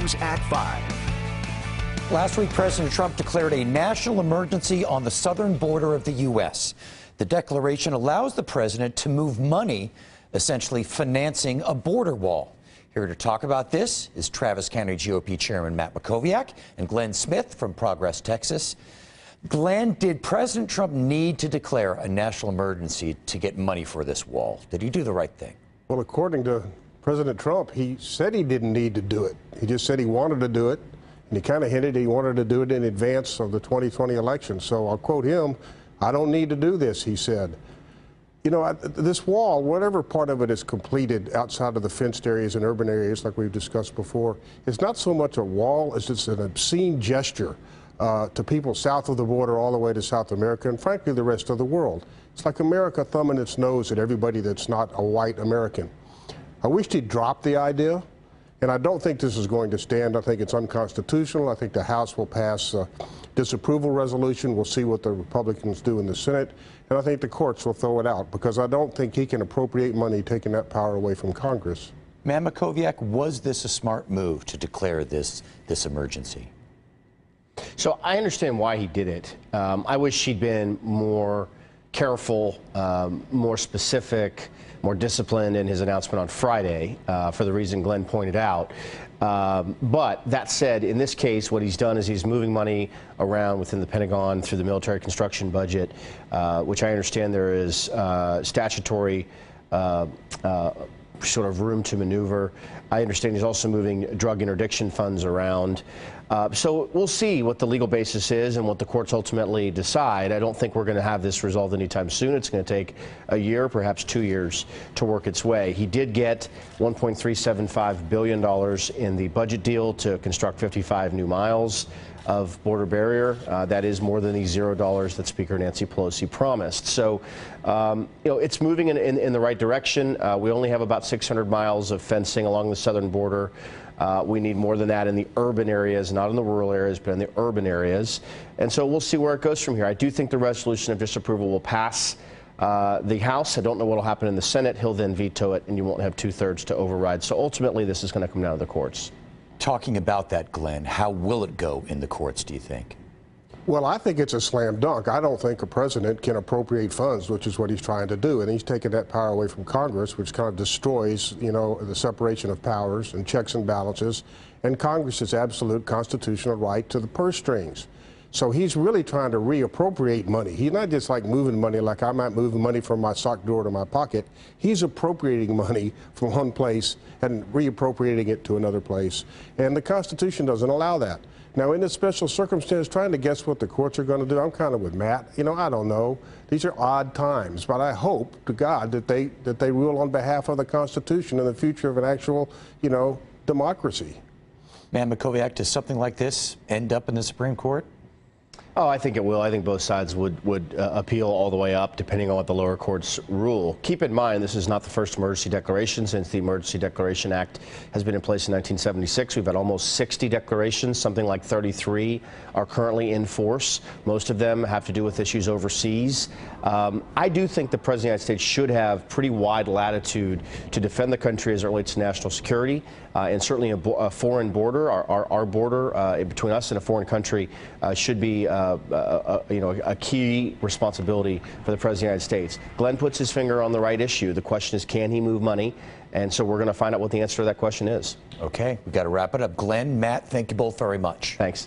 News at 5. Last week, President Trump declared a national emergency on the southern border of the U.S. The declaration allows the president to move money, essentially financing a border wall. Here to talk about this is Travis County GOP Chairman Matt Mackowiak and Glenn Smith from Progress, Texas. Glenn, did President Trump need to declare a national emergency to get money for this wall? Did he do the right thing? Well, according to President Trump, he said he didn't need to do it. He just said he wanted to do it, and he kind of hinted he wanted to do it in advance of the 2020 election. So I'll quote him, "I don't need to do this," he said. You know, this wall, whatever part of it is completed outside of the fenced areas and urban areas like we've discussed before, it's not so much a wall as it's an obscene gesture to people south of the border all the way to South America and frankly the rest of the world. It's like America thumbing its nose at everybody that's not a white American. I wish he'd drop the idea, and I don't think this is going to stand. I think it's unconstitutional. I think the House will pass a disapproval resolution. We'll see what the Republicans do in the Senate, and I think the courts will throw it out because I don't think he can appropriate money taking that power away from Congress. Matt Mackowiak, was this a smart move to declare this emergency? So I understand why he did it. I wish he'd been more careful, more specific, more disciplined in his announcement on Friday for the reason Glenn pointed out. But that said, in this case, what he's done is he's moving money around within the Pentagon through the military construction budget, which I understand there is statutory sort of room to maneuver. I understand he's also moving drug interdiction funds around. So we'll see what the legal basis is and what the courts ultimately decide. I don't think we're going to have this resolved anytime soon. It's going to take a year, perhaps 2 years, to work its way. He did get $1.375 billion in the budget deal to construct 55 new miles of border barrier. That is more than the $0 that Speaker Nancy Pelosi promised. So, you know, it's moving in the right direction. We only have about 600 miles of fencing along the southern border. We need more than that in the urban areas, not in the rural areas, but in the urban areas. And so we'll see where it goes from here. I do think the resolution of disapproval will pass the House. I don't know what will happen in the Senate. He'll then veto it, and you won't have 2/3 to override. So ultimately, this is going to come down to the courts. Talking about that, Glenn, how will it go in the courts, do you think? Well, I think it's a slam dunk. I don't think a president can appropriate funds, which is what he's trying to do. And he's taking that power away from Congress, which kind of destroys, you know, the separation of powers and checks and balances, and Congress's absolute constitutional right to the purse strings. So he's really trying to reappropriate money. He's not just like moving money like I might move money from my sock drawer to my pocket. He's appropriating money from one place and reappropriating it to another place. And the Constitution doesn't allow that. Now, in this special circumstance, trying to guess what the courts are going to do, I'm kind of with Matt. You know, I don't know. These are odd times, but I hope to God that they rule on behalf of the Constitution and the future of an actual, you know, democracy. Matt Mackowiak, does something like this end up in the Supreme Court? Oh, I think it will. I think both sides would appeal all the way up, depending on what the lower courts rule. Keep in mind, this is not the first emergency declaration since the Emergency Declaration Act has been in place in 1976. We've had almost 60 declarations. Something like 33 are currently in force. Most of them have to do with issues overseas. I do think the President of the United States should have pretty wide latitude to defend the country as it relates to national security, and certainly a foreign border. Our border between us and a foreign country should be you know, a key responsibility for the President of the United States. Glenn puts his finger on the right issue. The question is, can he move money? And so we're going to find out what the answer to that question is. Okay, we've got to wrap it up. Glenn, Matt, thank you both very much. Thanks.